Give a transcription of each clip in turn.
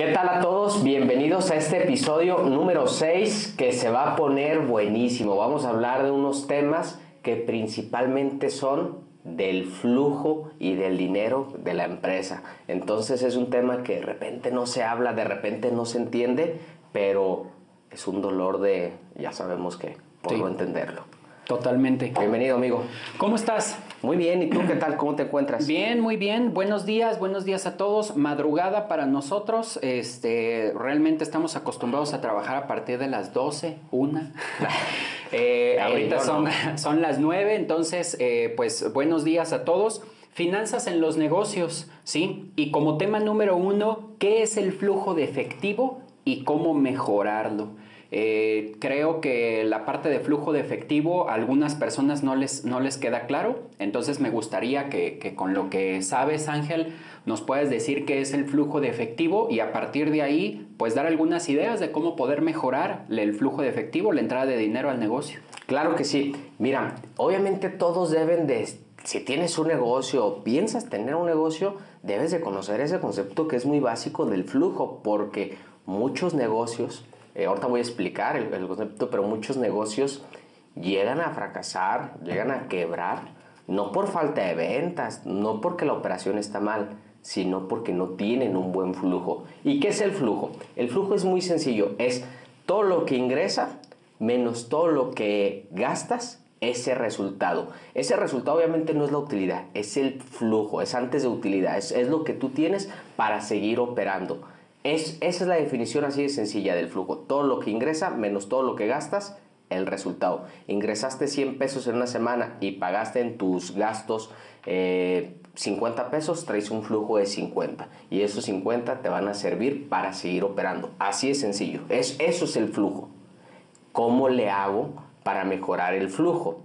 ¿Qué tal a todos? Bienvenidos a este episodio número 6 que se va a poner buenísimo. Vamos a hablar de unos temas que principalmente son del flujo y del dinero de la empresa. Entonces es un tema que de repente no se habla, de repente no se entiende, pero es un dolor de, ya sabemos que, por no entenderlo. Totalmente. Bienvenido, amigo. ¿Cómo estás? Muy bien, ¿y tú qué tal? ¿Cómo te encuentras? Bien, muy bien. Buenos días a todos. Madrugada para nosotros. Realmente estamos acostumbrados a trabajar a partir de las 12, 1. Ahorita son las 9, entonces, pues buenos días a todos. Finanzas en los negocios, ¿sí? Y como tema número 1, ¿qué es el flujo de efectivo y cómo mejorarlo? Creo que la parte de flujo de efectivo a algunas personas no les queda claro, entonces me gustaría que con lo que sabes, Ángel, nos puedas decir qué es el flujo de efectivo y a partir de ahí pues dar algunas ideas de cómo poder mejorar el flujo de efectivo, la entrada de dinero al negocio. Claro que sí. Mira, obviamente todos deben de, si tienes un negocio o piensas tener un negocio, debes de conocer ese concepto que es muy básico del flujo, porque muchos negocios, ahorita voy a explicar el concepto, pero muchos negocios llegan a fracasar, llegan a quebrar, no por falta de ventas, no porque la operación está mal, sino porque no tienen un buen flujo. ¿Y qué es el flujo? El flujo es muy sencillo, es todo lo que ingresa menos todo lo que gastas, ese resultado. Ese resultado obviamente no es la utilidad, es el flujo, es antes de utilidad, es lo que tú tienes para seguir operando. Esa es la definición así de sencilla del flujo. Todo lo que ingresa menos todo lo que gastas, el resultado. Ingresaste 100 pesos en una semana y pagaste en tus gastos 50 pesos, traes un flujo de 50. Y esos 50 te van a servir para seguir operando. Así de sencillo. Eso es el flujo. ¿Cómo le hago para mejorar el flujo?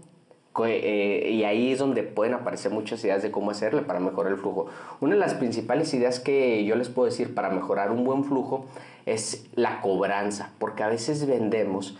Y ahí es donde pueden aparecer muchas ideas de cómo hacerle para mejorar el flujo. Una de las principales ideas que yo les puedo decir para mejorar un buen flujo es la cobranza, porque a veces vendemos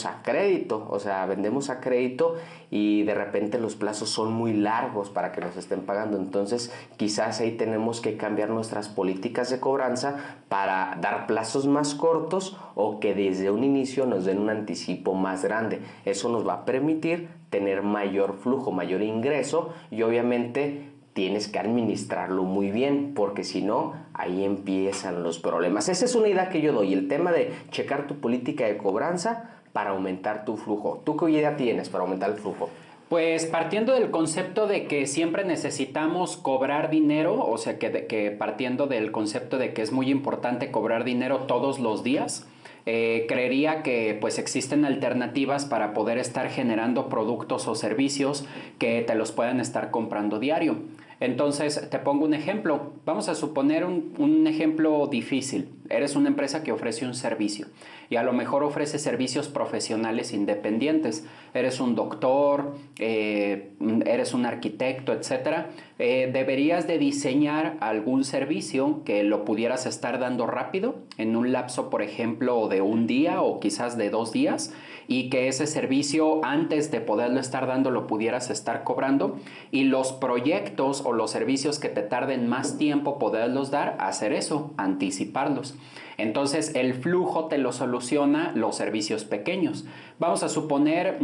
a crédito, o sea, vendemos a crédito y de repente los plazos son muy largos para que nos estén pagando. Entonces quizás ahí tenemos que cambiar nuestras políticas de cobranza para dar plazos más cortos o que desde un inicio nos den un anticipo más grande. Eso nos va a permitir tener mayor flujo, mayor ingreso y obviamente tienes que administrarlo muy bien, porque si no, ahí empiezan los problemas. Esa es una idea que yo doy, el tema de checar tu política de cobranza para aumentar tu flujo. ¿Tú qué idea tienes para aumentar el flujo? Pues partiendo del concepto de que siempre necesitamos cobrar dinero, o sea que partiendo del concepto de que es muy importante cobrar dinero todos los días, creería que pues existen alternativas para poder estar generando productos o servicios que te los puedan estar comprando diario. Entonces, te pongo un ejemplo. Vamos a suponer un ejemplo difícil. Eres una empresa que ofrece un servicio y a lo mejor ofrece servicios profesionales independientes. Eres un doctor, eres un arquitecto, etc. Deberías de diseñar algún servicio que lo pudieras estar dando rápido en un lapso, por ejemplo, de un día o quizás de 2 días, y que ese servicio antes de poderlo estar dando lo pudieras estar cobrando, y los proyectos o los servicios que te tarden más tiempo poderlos dar, hacer eso, anticiparlos. Entonces el flujo te lo soluciona los servicios pequeños. Vamos a suponer,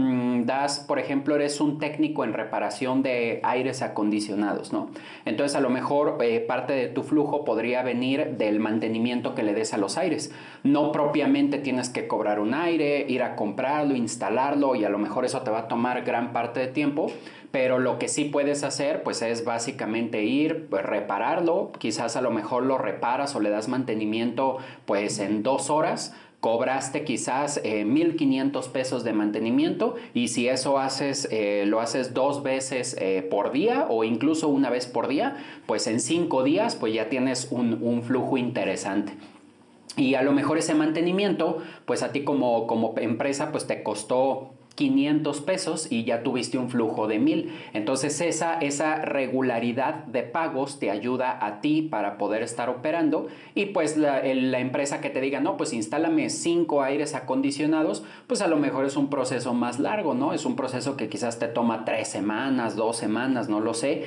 por ejemplo, eres un técnico en reparación de aires acondicionados, ¿no? Entonces a lo mejor parte de tu flujo podría venir del mantenimiento que le des a los aires. No propiamente tienes que cobrar un aire, ir a comprarlo, instalarlo, y a lo mejor eso te va a tomar gran parte de tiempo, pero lo que sí puedes hacer pues es básicamente ir, pues, repararlo, quizás a lo mejor lo reparas o le das mantenimiento pues en 2 horas, cobraste quizás 1,500 pesos de mantenimiento, y si eso lo haces 2 veces por día o incluso una vez por día, pues en 5 días pues ya tienes un flujo interesante. Y a lo mejor ese mantenimiento, pues a ti como empresa, pues te costó 500 pesos y ya tuviste un flujo de 1000. Entonces esa regularidad de pagos te ayuda a ti para poder estar operando, y pues la empresa que te diga, no, pues instálame 5 aires acondicionados, pues a lo mejor es un proceso más largo, ¿no? Es un proceso que quizás te toma 3 semanas, 2 semanas, no lo sé,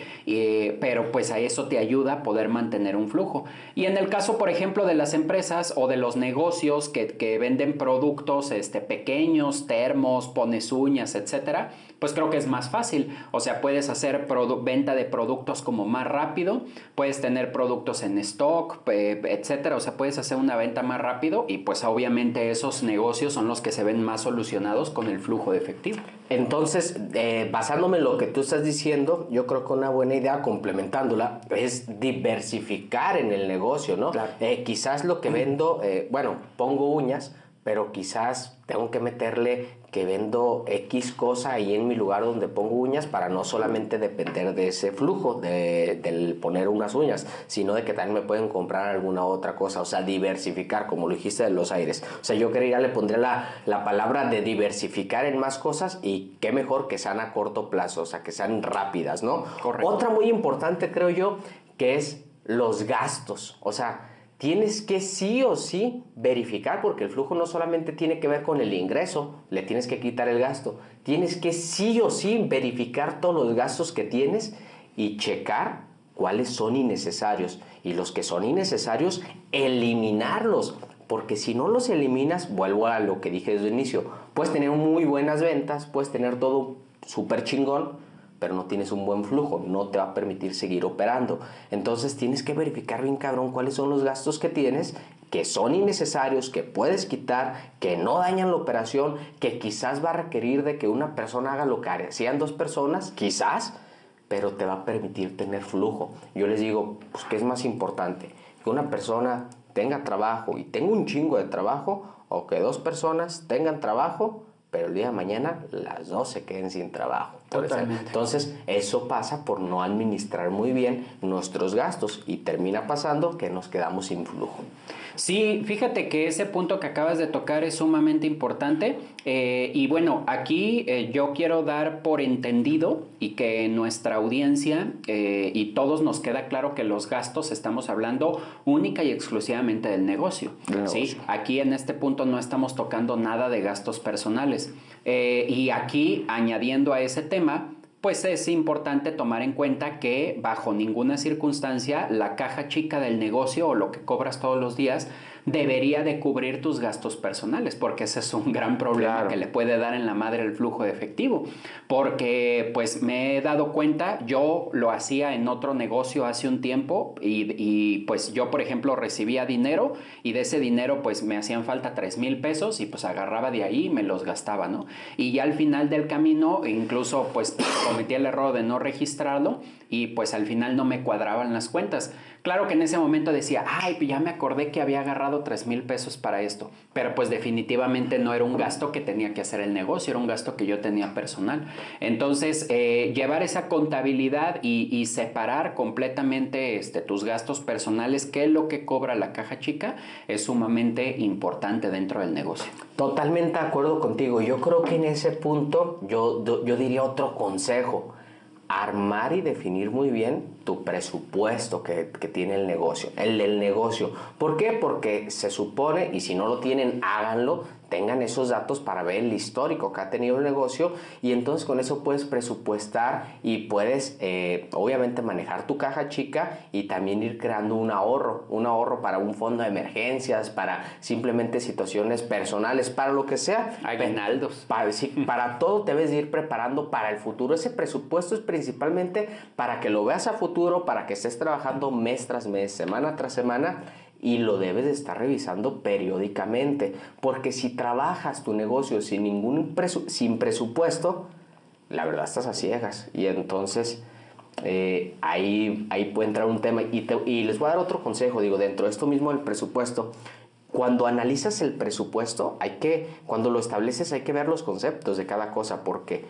pero pues a eso te ayuda a poder mantener un flujo. Y en el caso, por ejemplo, de las empresas o de los negocios que venden productos pequeños, termos, uñas, etcétera, pues creo que es más fácil. O sea, puedes hacer venta de productos como más rápido, puedes tener productos en stock, etcétera. O sea, puedes hacer una venta más rápido, y pues obviamente esos negocios son los que se ven más solucionados con el flujo de efectivo. Entonces, basándome en lo que tú estás diciendo, yo creo que una buena idea, complementándola, es diversificar en el negocio, ¿no? Claro. Quizás lo que vendo, pongo uñas, pero quizás tengo que meterle que vendo X cosa ahí en mi lugar donde pongo uñas, para no solamente depender de ese flujo del poner unas uñas, sino de que también me pueden comprar alguna otra cosa. O sea, diversificar, como lo dijiste de los aires. O sea, yo le pondré la palabra de diversificar en más cosas, y qué mejor que sean a corto plazo, o sea, que sean rápidas, ¿no? Correcto. Otra muy importante, creo yo, que es los gastos. O sea, tienes que sí o sí verificar, porque el flujo no solamente tiene que ver con el ingreso, le tienes que quitar el gasto. Tienes que sí o sí verificar todos los gastos que tienes y checar cuáles son innecesarios. Y los que son innecesarios, eliminarlos. Porque si no los eliminas, vuelvo a lo que dije desde el inicio, puedes tener muy buenas ventas, puedes tener todo súper chingón, pero no tienes un buen flujo, no te va a permitir seguir operando. Entonces tienes que verificar bien cabrón cuáles son los gastos que tienes, que son innecesarios, que puedes quitar, que no dañan la operación, que quizás va a requerir de que una persona haga lo que hacían 2 personas, quizás, pero te va a permitir tener flujo. Yo les digo, pues, ¿qué es más importante? Que una persona tenga trabajo y tenga un chingo de trabajo, o que 2 personas tengan trabajo, pero el día de mañana las 2 se queden sin trabajo. Totalmente. Entonces, eso pasa por no administrar muy bien nuestros gastos, y termina pasando que nos quedamos sin flujo. Sí, fíjate que ese punto que acabas de tocar es sumamente importante, y bueno, aquí yo quiero dar por entendido, y que en nuestra audiencia y todos nos queda claro, que los gastos estamos hablando única y exclusivamente del negocio. ¿Sí? Aquí en este punto no estamos tocando nada de gastos personales, y aquí añadiendo a ese tema, pues es importante tomar en cuenta que bajo ninguna circunstancia la caja chica del negocio, o lo que cobras todos los días, debería de cubrir tus gastos personales, porque ese es un gran problema. Claro. Que le puede dar en la madre el flujo de efectivo, porque pues me he dado cuenta, yo lo hacía en otro negocio hace un tiempo, y pues yo, por ejemplo, recibía dinero, y de ese dinero pues me hacían falta 3,000 pesos, y pues agarraba de ahí y me los gastaba, ¿no? Y ya al final del camino, incluso pues cometí el error de no registrarlo, y pues al final no me cuadraban las cuentas. Claro que en ese momento decía, ay, pues ya me acordé que había agarrado 3,000 pesos para esto, pero pues definitivamente no era un gasto que tenía que hacer el negocio, era un gasto que yo tenía personal. Entonces, llevar esa contabilidad y separar completamente tus gastos personales, qué es lo que cobra la caja chica, es sumamente importante dentro del negocio. Totalmente de acuerdo contigo. Yo creo que en ese punto yo diría otro consejo: armar y definir muy bien tu presupuesto que tiene el negocio, el del negocio. ¿Por qué? Porque se supone, y si no lo tienen, háganlo, tengan esos datos para ver el histórico que ha tenido el negocio, y entonces con eso puedes presupuestar y puedes obviamente manejar tu caja chica, y también ir creando un ahorro para un fondo de emergencias, para simplemente situaciones personales, para lo que sea. Aguinaldos. Para todo te debes de ir preparando para el futuro. Ese presupuesto es principalmente para que lo veas a futuro, para que estés trabajando mes tras mes, semana tras semana, y lo debes de estar revisando periódicamente, porque si trabajas tu negocio sin presupuesto, la verdad estás a ciegas, y entonces ahí puede entrar un tema, y les voy a dar otro consejo. Digo, dentro de esto mismo del presupuesto, cuando analizas el presupuesto, cuando lo estableces, hay que ver los conceptos de cada cosa, porque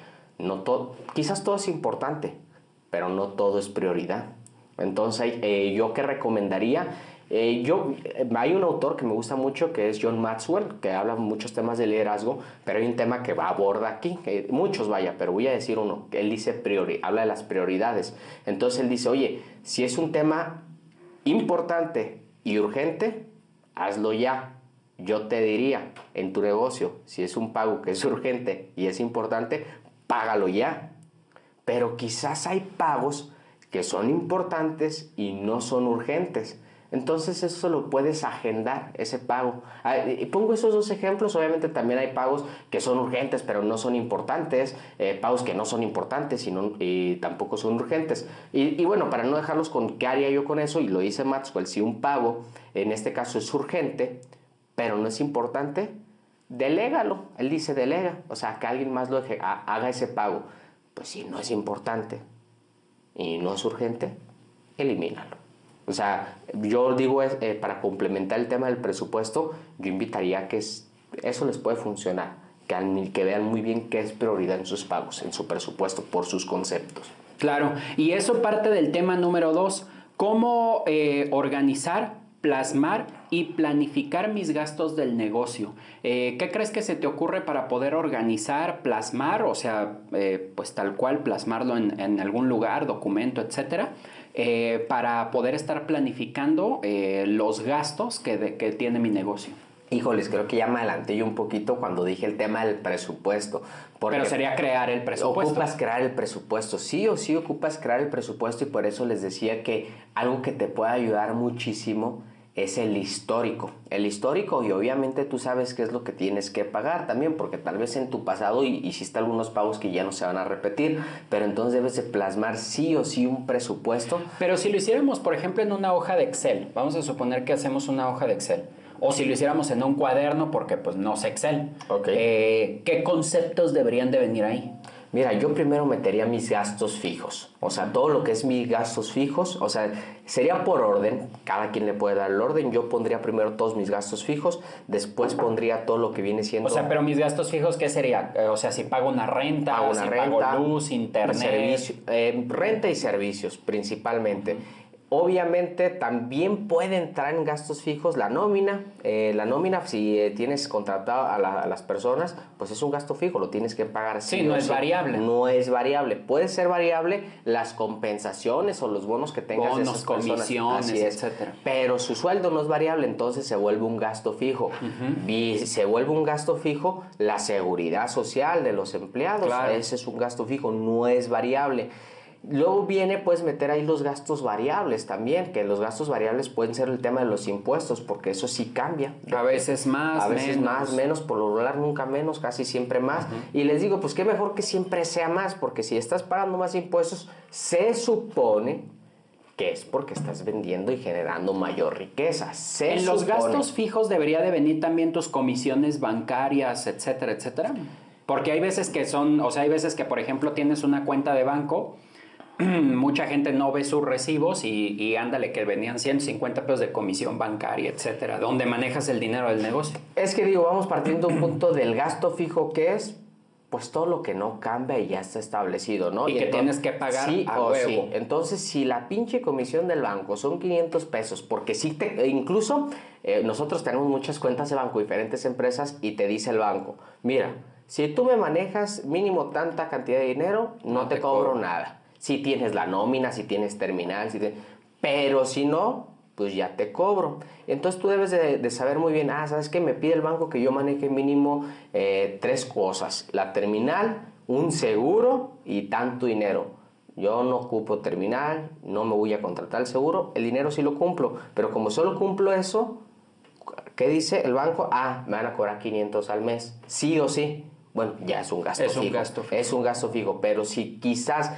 quizás todo es importante, pero no todo es prioridad. Entonces, yo que recomendaría Hay un autor que me gusta mucho que es John Maxwell, que habla muchos temas de liderazgo, pero hay un tema que aborda aquí, muchos vaya, pero voy a decir uno, que él dice habla de las prioridades. Entonces él dice, oye, si es un tema importante y urgente, hazlo ya. Yo te diría, en tu negocio, si es un pago que es urgente y es importante, págalo ya. Pero quizás hay pagos que son importantes y no son urgentes. Entonces eso lo puedes agendar, ese pago. Y pongo esos dos ejemplos. Obviamente también hay pagos que son urgentes pero no son importantes, pagos que no son importantes y tampoco son urgentes. Y bueno, para no dejarlos con qué haría yo con eso, y lo dice Maxwell, si un pago en este caso es urgente pero no es importante, delégalo. Él dice delega, o sea, que alguien más haga ese pago. Pues si no es importante y no es urgente, elimínalo. O sea, yo digo, para complementar el tema del presupuesto, yo invitaría a que eso les puede funcionar, que vean muy bien qué es prioridad en sus pagos, en su presupuesto, por sus conceptos. Claro, y eso parte del tema número 2, cómo organizar, plasmar y planificar mis gastos del negocio. ¿Qué crees que se te ocurre para poder organizar, plasmar, o sea, pues tal cual plasmarlo en algún lugar, documento, etcétera, para poder estar planificando los gastos que tiene mi negocio? Híjoles, creo que ya me adelanté yo un poquito cuando dije el tema del presupuesto. Pero sería crear el presupuesto. Ocupas crear el presupuesto, sí o sí ocupas crear el presupuesto, y por eso les decía que algo que te puede ayudar muchísimo es el histórico. El histórico, y obviamente tú sabes qué es lo que tienes que pagar también, porque tal vez en tu pasado hiciste algunos pagos que ya no se van a repetir, pero entonces debes de plasmar sí o sí un presupuesto. Pero si lo hiciéramos, por ejemplo, en una hoja de Excel, vamos a suponer que hacemos una hoja de Excel, o si lo hiciéramos en un cuaderno, porque pues no sé Excel, ¿qué conceptos deberían de venir ahí? Mira, yo primero metería mis gastos fijos, o sea, todo lo que es mis gastos fijos, o sea, sería por orden, cada quien le puede dar el orden. Yo pondría primero todos mis gastos fijos, después pondría todo lo que viene siendo... O sea, pero mis gastos fijos, ¿qué sería? O sea, si pago una renta, pago luz, internet... renta y servicios, principalmente. Obviamente también puede entrar en gastos fijos la nómina. La nómina, si tienes contratado a las personas, pues es un gasto fijo, lo tienes que pagar. Sí, no es variable. No es variable. Puede ser variable las compensaciones o los bonos que tengas de esas personas. Comisiones, etcétera. Pero su sueldo no es variable, entonces se vuelve un gasto fijo. Y se vuelve un gasto fijo la seguridad social de los empleados. Claro. Ese es un gasto fijo, no es variable. Luego puedes meter ahí los gastos variables también, que los gastos variables pueden ser el tema de los impuestos, porque eso sí cambia. A veces más, a veces más, menos, por lo regular nunca menos, casi siempre más. Y les digo, pues qué mejor que siempre sea más, porque si estás pagando más impuestos, se supone que es porque estás vendiendo y generando mayor riqueza. En los gastos fijos debería de venir también tus comisiones bancarias, etcétera, etcétera. Porque hay veces que hay veces que, por ejemplo, tienes una cuenta de banco, mucha gente no ve sus recibos y ándale que venían 150 pesos de comisión bancaria, etcétera. ¿Dónde manejas el dinero del negocio? Es que digo, vamos partiendo de un punto del gasto fijo, que es pues todo lo que no cambia y ya está establecido, ¿no? Y que tienes que pagar a huevo. Sí. Entonces, si la pinche comisión del banco son 500 pesos, porque incluso nosotros tenemos muchas cuentas de banco, diferentes empresas, y te dice el banco, mira, si tú me manejas mínimo tanta cantidad de dinero, no te cobro nada. Si tienes la nómina, si tienes terminal, pero si no, pues ya te cobro. Entonces tú debes de saber muy bien, ¿sabes qué? Me pide el banco que yo maneje mínimo 3 cosas. La terminal, un seguro y tanto dinero. Yo no ocupo terminal, no me voy a contratar el seguro, el dinero sí lo cumplo, pero como solo cumplo eso, ¿qué dice el banco? Me van a cobrar 500 al mes, sí o sí. Bueno, ya es un gasto fijo. Es un gasto fijo, pero si quizás,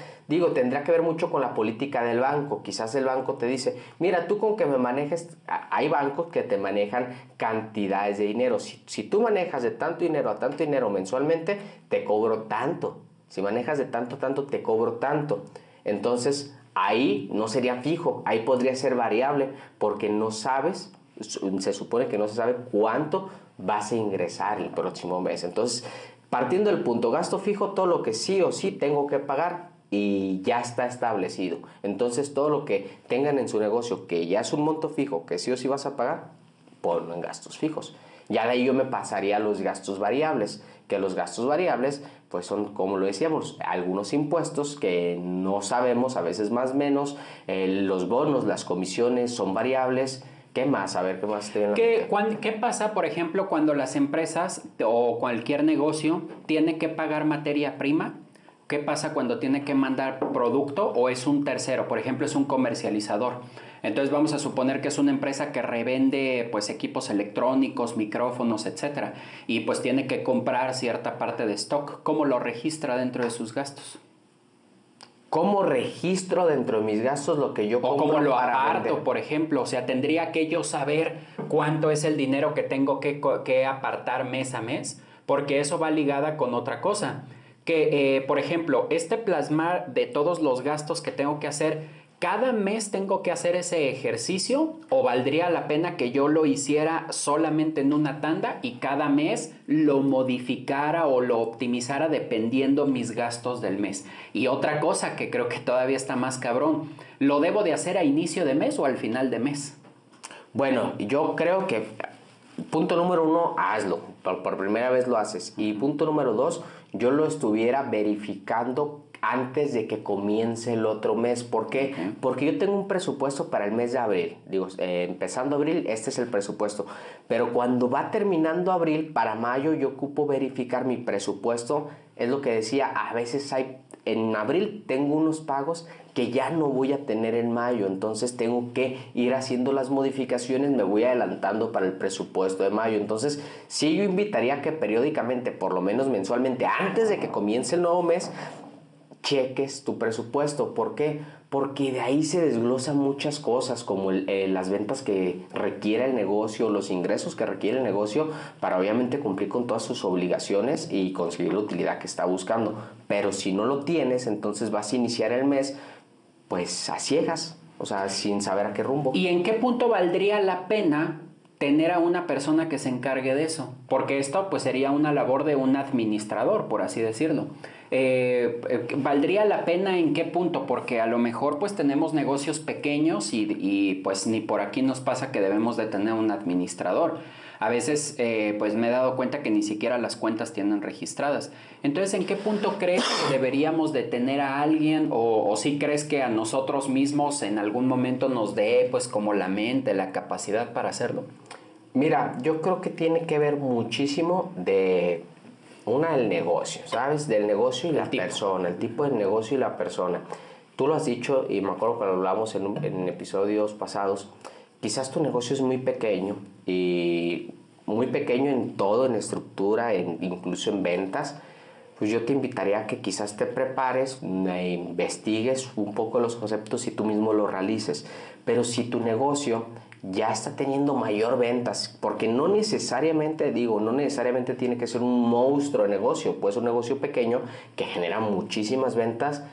tendrá que ver mucho con la política del banco. Quizás el banco te dice, mira, tú con que me manejes, hay bancos que te manejan cantidades de dinero. Si tú manejas de tanto dinero a tanto dinero mensualmente, te cobro tanto. Si manejas de tanto a tanto, te cobro tanto. Entonces, ahí no sería fijo, ahí podría ser variable, porque no sabes, se supone que no se sabe cuánto vas a ingresar el próximo mes. Entonces, partiendo del punto, gasto fijo, todo lo que sí o sí tengo que pagar, y ya está establecido. Entonces todo lo que tengan en su negocio que ya es un monto fijo, que sí o sí vas a pagar, ponlo en gastos fijos. Ya de ahí yo me pasaría a los gastos variables, que los gastos variables pues son, como lo decíamos, algunos impuestos que no sabemos, a veces más o menos, los bonos, las comisiones son variables. ¿Qué más? A ver, ¿qué más te viene a la mente? ¿Qué pasa, por ejemplo, cuando las empresas o cualquier negocio tiene que pagar materia prima? ¿Qué pasa cuando tiene que mandar producto o es un tercero? Por ejemplo, es un comercializador. Entonces vamos a suponer que es una empresa que revende pues equipos electrónicos, micrófonos, etcétera, y pues tiene que comprar cierta parte de stock. ¿Cómo lo registra dentro de sus gastos? ¿Cómo registro dentro de mis gastos lo que yo O compro cómo lo para aparto, vender? por ejemplo. O sea, tendría que yo saber cuánto es el dinero que tengo que apartar mes a mes, porque eso va ligada con otra cosa. Que, por ejemplo, este plasmar de todos los gastos que tengo que hacer, ¿cada mes tengo que hacer ese ejercicio o valdría la pena que yo lo hiciera solamente en una tanda y cada mes lo modificara o lo optimizara dependiendo mis gastos del mes? Y otra cosa que creo que todavía está más cabrón, ¿lo debo de hacer a inicio de mes o al final de mes? Bueno, yo creo que punto número uno, hazlo. Por primera vez lo haces. Y punto número dos, yo lo estuviera verificando antes de que comience el otro mes. ¿Por qué? Porque yo tengo un presupuesto para el mes de abril. Digo, empezando abril, este es el presupuesto. Pero cuando va terminando abril, para mayo yo ocupo verificar mi presupuesto. Es lo que decía, a veces en abril tengo unos pagos que ya no voy a tener en mayo, entonces tengo que ir haciendo las modificaciones, me voy adelantando para el presupuesto de mayo. Entonces sí, yo invitaría a que periódicamente, por lo menos mensualmente, antes de que comience el nuevo mes, cheques tu presupuesto. ¿Por qué? Porque de ahí se desglosan muchas cosas, como las ventas que requiere el negocio, los ingresos que requiere el negocio para obviamente cumplir con todas sus obligaciones y conseguir la utilidad que está buscando. Pero si no lo tienes, entonces vas a iniciar el mes pues a ciegas, o sea, sin saber a qué rumbo. ¿Y en qué punto valdría la pena tener a una persona que se encargue de eso? Porque esto pues sería una labor de un administrador, por así decirlo. ¿Valdría la pena en qué punto? Porque a lo mejor pues tenemos negocios pequeños y pues ni por aquí nos pasa que debemos de tener un administrador. A veces pues me he dado cuenta que ni siquiera las cuentas tienen registradas. Entonces, ¿en qué punto crees que deberíamos de tener a alguien o si crees que a nosotros mismos en algún momento nos dé pues como la mente, la capacidad para hacerlo? Mira, yo creo que tiene que ver muchísimo de del negocio, ¿sabes? Del negocio y la persona, el tipo de negocio y la persona. Tú lo has dicho y me acuerdo cuando hablamos en episodios pasados, quizás tu negocio es muy pequeño y muy pequeño en todo, en estructura, incluso en ventas. Pues yo te invitaría a que quizás te prepares, investigues un poco los conceptos y tú mismo los realices. Pero si tu negocio ya está teniendo mayor ventas, porque no necesariamente, no necesariamente tiene que ser un monstruo de negocio, puede ser un negocio pequeño que genera muchísimas ventas.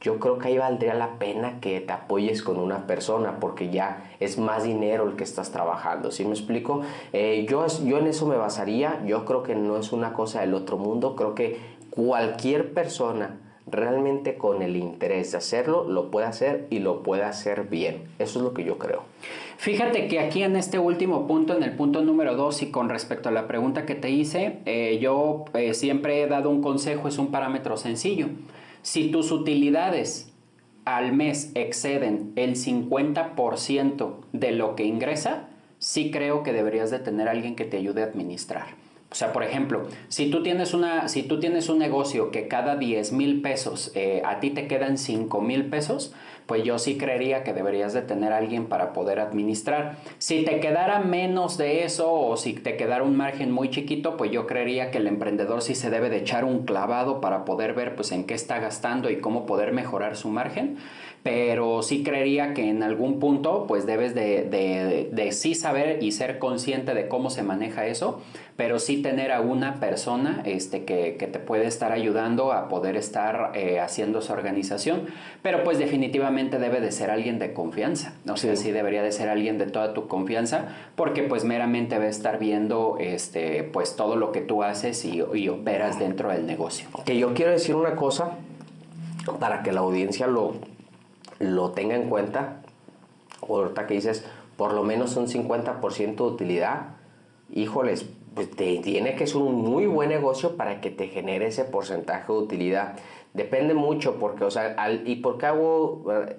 Yo creo que ahí valdría la pena que te apoyes con una persona porque ya es más dinero el que estás trabajando, ¿sí me explico? Yo en eso me basaría. Yo creo que no es una cosa del otro mundo. Creo que cualquier persona realmente con el interés de hacerlo lo puede hacer y lo puede hacer bien. Eso es lo que yo creo. Fíjate que aquí en este último punto, en el punto número 2 y con respecto a la pregunta que te hice, yo siempre he dado un consejo, es un parámetro sencillo. Si tus utilidades al mes exceden el 50% de lo que ingresa, sí creo que deberías de tener a alguien que te ayude a administrar. O sea, por ejemplo, si tú tienes un negocio que cada 10,000 pesos a ti te quedan 5,000 pesos, pues yo sí creería que deberías de tener a alguien para poder administrar. Si te quedara menos de eso o si te quedara un margen muy chiquito, pues yo creería que el emprendedor sí se debe de echar un clavado para poder ver pues en qué está gastando y cómo poder mejorar su margen. Pero sí creería que en algún punto pues debes de sí saber y ser consciente de cómo se maneja eso, pero sí tener a una persona que te puede estar ayudando a poder estar haciendo esa organización, pero pues definitivamente debe de ser alguien de confianza, o sea, sí debería de ser alguien de toda tu confianza, porque pues meramente va a estar viendo pues todo lo que tú haces y operas dentro del negocio. Que yo quiero decir una cosa. para que la audiencia lo tenga en cuenta. Ahorita que dices, por lo menos un 50% de utilidad, híjoles, pues tiene que ser un muy buen negocio para que te genere ese porcentaje de utilidad. Depende mucho, porque, o sea, ¿y por qué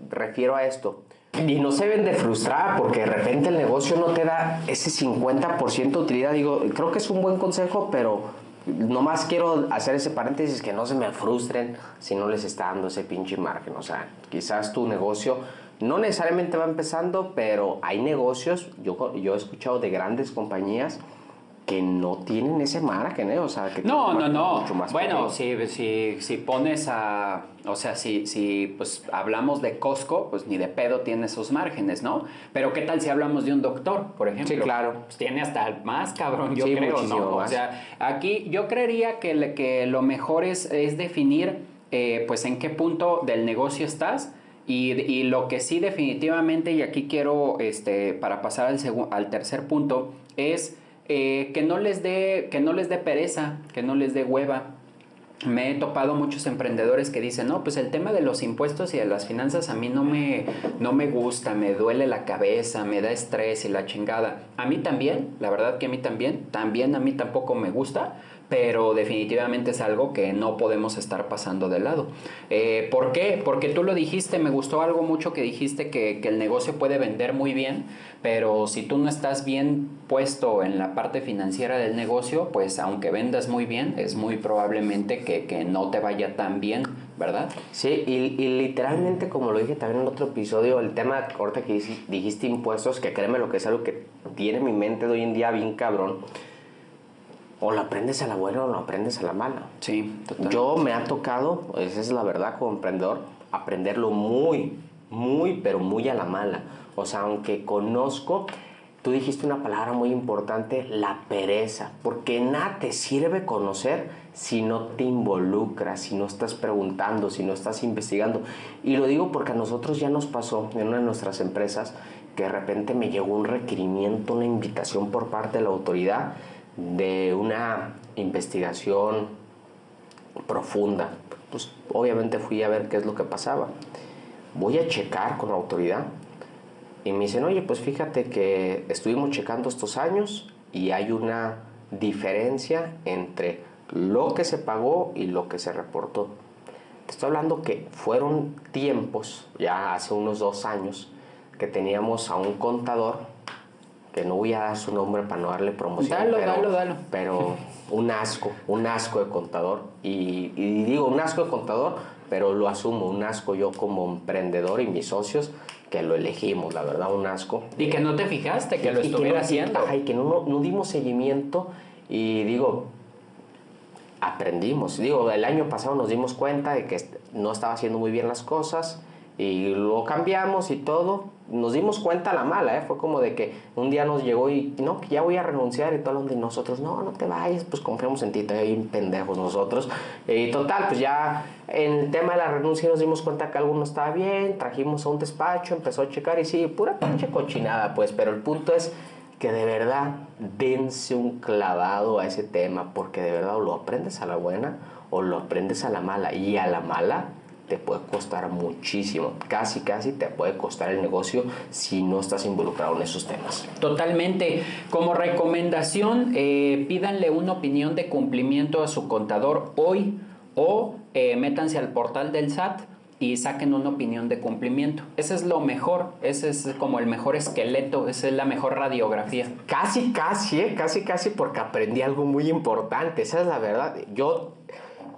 refiero a esto? Y no se deben de frustrar porque de repente el negocio no te da ese 50% de utilidad. Digo, creo que es un buen consejo, pero nomás quiero hacer ese paréntesis, que no se me frustren si no les está dando ese pinche margen. O sea, quizás tu negocio no necesariamente va empezando, pero hay negocios, yo he escuchado de grandes compañías que no tienen ese margen, ¿eh? O sea, que No. mucho más Bueno, pequeño. si pones a... O sea, si pues hablamos de Costco, pues ni de pedo tiene esos márgenes, ¿no? Pero ¿qué tal si hablamos de un doctor, por ejemplo? Sí, claro. Pues tiene hasta más, cabrón, yo Sí, creo, muchísimo ¿no? más. O sea, aquí yo creería que lo mejor es definir, pues, en qué punto del negocio estás. Y lo que sí definitivamente, y aquí quiero, para pasar al tercer punto, es... que no les dé pereza, que no les dé hueva. Me he topado muchos emprendedores que dicen, no, pues el tema de los impuestos y de las finanzas a mí no me gusta, me duele la cabeza, me da estrés y la chingada. A mí también, la verdad que a mí también a mí tampoco me gusta, pero definitivamente es algo que no podemos estar pasando de lado. ¿Por qué? Porque tú lo dijiste, me gustó algo mucho que dijiste, que el negocio puede vender muy bien, pero si tú no estás bien puesto en la parte financiera del negocio, pues aunque vendas muy bien, es muy probablemente que no te vaya tan bien, ¿verdad? Sí, y literalmente, como lo dije también en otro episodio, el tema, ahorita que dijiste impuestos, que créeme lo que es algo que tiene mi mente de hoy en día bien cabrón. O lo aprendes a la buena o lo aprendes a la mala. Sí, total. Yo me ha tocado, esa es la verdad como emprendedor, aprenderlo muy, muy, pero muy a la mala. O sea, aunque conozco, tú dijiste una palabra muy importante, la pereza. Porque nada te sirve conocer si no te involucras, si no estás preguntando, si no estás investigando. Y lo digo porque a nosotros ya nos pasó en una de nuestras empresas que de repente me llegó un requerimiento, una invitación por parte de la autoridad de una investigación profunda. Pues obviamente fui a ver qué es lo que pasaba. Voy a checar con la autoridad y me dicen, oye, pues fíjate que estuvimos checando estos años y hay una diferencia entre lo que se pagó y lo que se reportó. Te estoy hablando que fueron tiempos, ya hace unos 2 años, que teníamos a un contador, que no voy a dar su nombre para no darle promoción, Dalo. pero un asco de contador. Y digo un asco de contador, pero lo asumo, un asco yo como emprendedor y mis socios, que lo elegimos, la verdad, un asco. Y que no te fijaste que lo estuviera haciendo. Y que no dimos seguimiento y digo, aprendimos. Digo, el año pasado nos dimos cuenta de que no estaba haciendo muy bien las cosas y lo cambiamos y todo. Nos dimos cuenta a la mala, fue como de que un día nos llegó y no, que ya voy a renunciar y todo, y nosotros, no te vayas, pues confiamos en ti, todavía bien pendejos nosotros. Y total, pues ya en el tema de la renuncia nos dimos cuenta que algo no estaba bien, trajimos a un despacho, empezó a checar y sí, pura pinche cochinada, pues, pero el punto es que de verdad dense un clavado a ese tema, porque de verdad o lo aprendes a la buena o lo aprendes a la mala, y a la mala te puede costar muchísimo, casi te puede costar el negocio si no estás involucrado en esos temas. Totalmente. Como recomendación, pídanle una opinión de cumplimiento a su contador hoy o métanse al portal del SAT y saquen una opinión de cumplimiento. Ese es lo mejor, ese es como el mejor esqueleto, esa es la mejor radiografía. Casi, porque aprendí algo muy importante, esa es la verdad.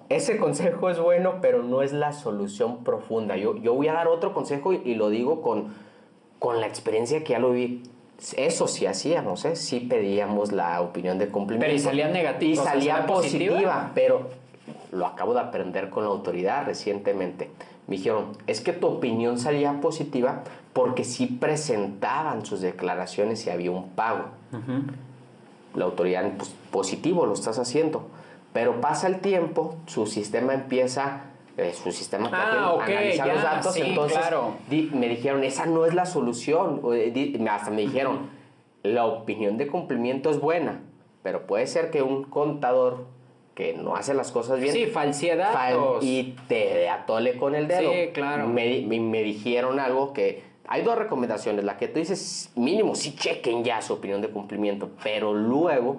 Ese consejo es bueno, pero no es la solución profunda. Yo voy a dar otro consejo y lo digo con la experiencia que ya lo vi. Eso sí hacíamos, sí pedíamos la opinión de cumplimiento. Pero y salía negativa. Y salía positiva, pero lo acabo de aprender con la autoridad recientemente. Me dijeron, es que tu opinión salía positiva porque sí presentaban sus declaraciones y había un pago. La autoridad, pues, positivo, lo estás haciendo. Pero pasa el tiempo, su sistema empieza, a analizar los datos, sí, entonces claro. Me dijeron, esa no es la solución. Hasta me dijeron, la opinión de cumplimiento es buena, pero puede ser que un contador que no hace las cosas bien. Sí, falsedad. Y te atole con el dedo. Sí, claro. Me dijeron algo que... Hay dos recomendaciones. La que tú dices, mínimo, sí chequen ya su opinión de cumplimiento, pero luego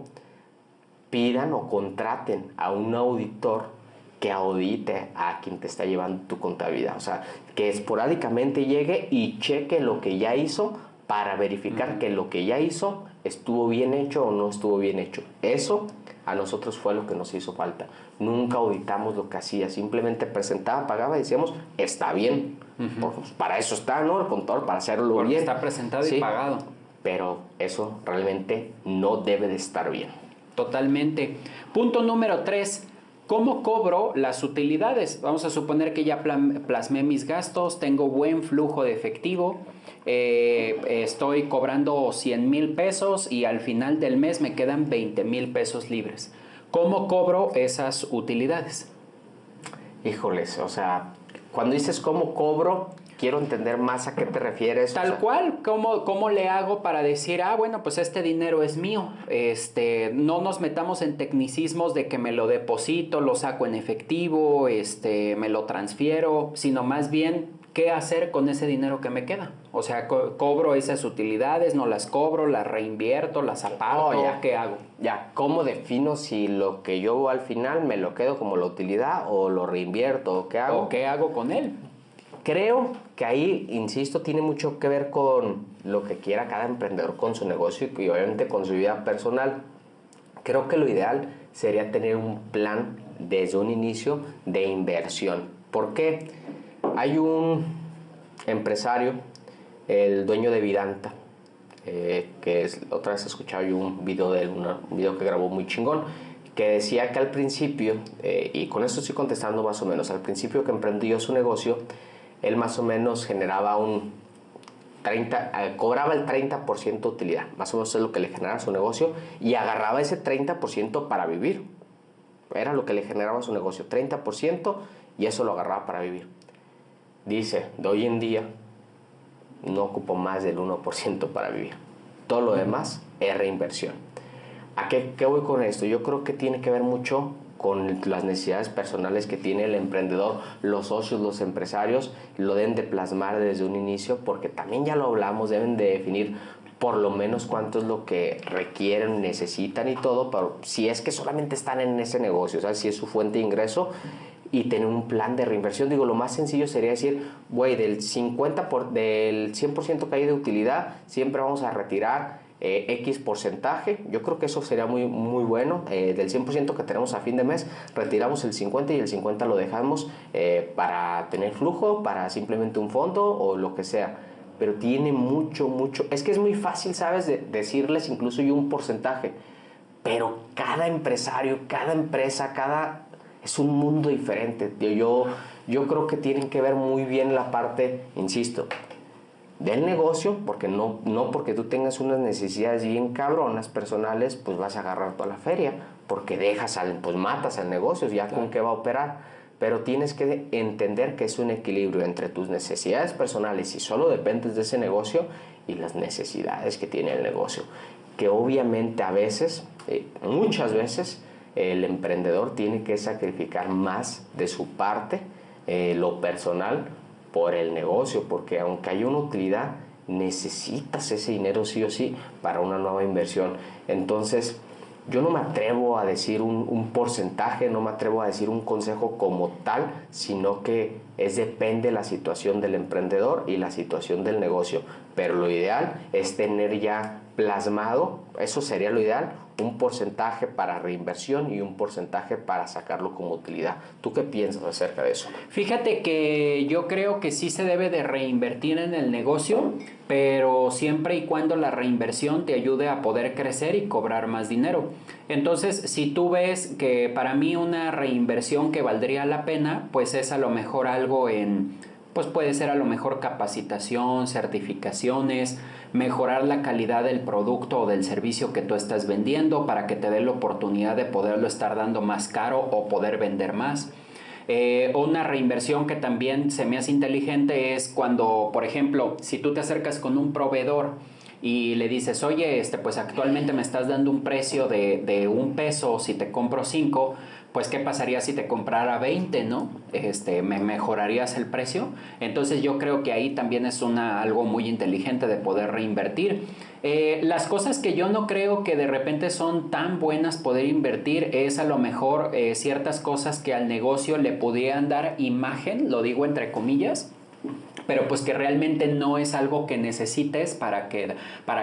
pidan o contraten a un auditor que audite a quien te está llevando tu contabilidad. O sea, que esporádicamente llegue y cheque lo que ya hizo para verificar que lo que ya hizo estuvo bien hecho o no estuvo bien hecho. Eso a nosotros fue lo que nos hizo falta. Nunca auditamos lo que hacía. Simplemente presentaba, pagaba y decíamos, está bien. Porque para eso está, ¿no? El contador, para hacerlo porque bien. Está presentado y pagado. Pero eso realmente no debe de estar bien. Totalmente. Punto número 3. ¿Cómo cobro las utilidades? Vamos a suponer que ya plasmé mis gastos, tengo buen flujo de efectivo, estoy cobrando 100,000 pesos y al final del mes me quedan 20,000 pesos libres. ¿Cómo cobro esas utilidades? Híjoles, o sea, cuando dices cómo cobro, quiero entender más a qué te refieres. Tal cual, ¿cómo le hago para decir, bueno, pues este dinero es mío? No nos metamos en tecnicismos de que me lo deposito, lo saco en efectivo, me lo transfiero, sino más bien, ¿qué hacer con ese dinero que me queda? O sea, cobro esas utilidades, no las cobro, las reinvierto, las aparto, ¿qué hago? Ya, ¿cómo defino si lo que yo al final me lo quedo como la utilidad o lo reinvierto o qué hago? ¿O qué hago con él? Creo que ahí, insisto, tiene mucho que ver con lo que quiera cada emprendedor con su negocio y obviamente con su vida personal. Creo que lo ideal sería tener un plan desde un inicio de inversión. ¿Por qué? Hay un empresario, el dueño de Vidanta, que otra vez he escuchado yo un video de él, un video que grabó muy chingón, que decía que al principio, y con esto estoy contestando más o menos, al principio que emprendió su negocio, él más o menos generaba cobraba el 30% de utilidad, más o menos es lo que le generaba su negocio, y agarraba ese 30% para vivir. Era lo que le generaba su negocio, 30%, y eso lo agarraba para vivir. Dice, de hoy en día no ocupo más del 1% para vivir. Todo lo demás es reinversión. ¿A qué voy con esto? Yo creo que tiene que ver mucho con las necesidades personales que tiene el emprendedor, los socios, los empresarios, lo deben de plasmar desde un inicio, porque también ya lo hablamos, deben de definir por lo menos cuánto es lo que requieren, necesitan y todo, pero si es que solamente están en ese negocio, o sea, si es su fuente de ingreso, y tener un plan de reinversión. Digo, lo más sencillo sería decir, güey, del 100% que hay de utilidad, siempre vamos a retirar X porcentaje. Yo creo que eso sería muy, muy bueno. Del 100% que tenemos a fin de mes, retiramos el 50 y el 50 lo dejamos para tener flujo, para simplemente un fondo o lo que sea. Pero tiene mucho. Es que es muy fácil, ¿sabes? Decirles incluso yo un porcentaje. Pero cada empresario, cada empresa, es un mundo diferente. Yo creo que tienen que ver muy bien la parte, insisto, del negocio, porque no porque tú tengas unas necesidades bien cabronas personales, pues vas a agarrar toda la feria, porque pues matas al negocio, ya claro. ¿Con qué va a operar? Pero tienes que entender que es un equilibrio entre tus necesidades personales, y solo dependes de ese negocio, y las necesidades que tiene el negocio, que obviamente a veces, muchas veces, el emprendedor tiene que sacrificar más de su parte, lo personal, por el negocio, porque aunque haya una utilidad, necesitas ese dinero sí o sí para una nueva inversión. Entonces, yo no me atrevo a decir un porcentaje, no me atrevo a decir un consejo como tal, sino que depende de la situación del emprendedor y la situación del negocio. Pero lo ideal es tener ya plasmado, eso sería lo ideal, un porcentaje para reinversión y un porcentaje para sacarlo como utilidad. ¿Tú qué piensas acerca de eso? Fíjate que yo creo que sí se debe de reinvertir en el negocio, pero siempre y cuando la reinversión te ayude a poder crecer y cobrar más dinero. Entonces, si tú ves que para mí una reinversión que valdría la pena, pues es a lo mejor algo pues puede ser a lo mejor capacitación, certificaciones, mejorar la calidad del producto o del servicio que tú estás vendiendo para que te dé la oportunidad de poderlo estar dando más caro o poder vender más. Una reinversión que también se me hace inteligente es cuando, por ejemplo, si tú te acercas con un proveedor y le dices, oye, pues actualmente me estás dando un precio de 1 peso si te compro 5, pues ¿qué pasaría si te comprara 20, no? ¿Me mejorarías el precio? Entonces yo creo que ahí también es algo muy inteligente de poder reinvertir. Las cosas que yo no creo que de repente son tan buenas poder invertir es a lo mejor ciertas cosas que al negocio le pudieran dar imagen, lo digo entre comillas, pero pues que realmente no es algo que necesites para que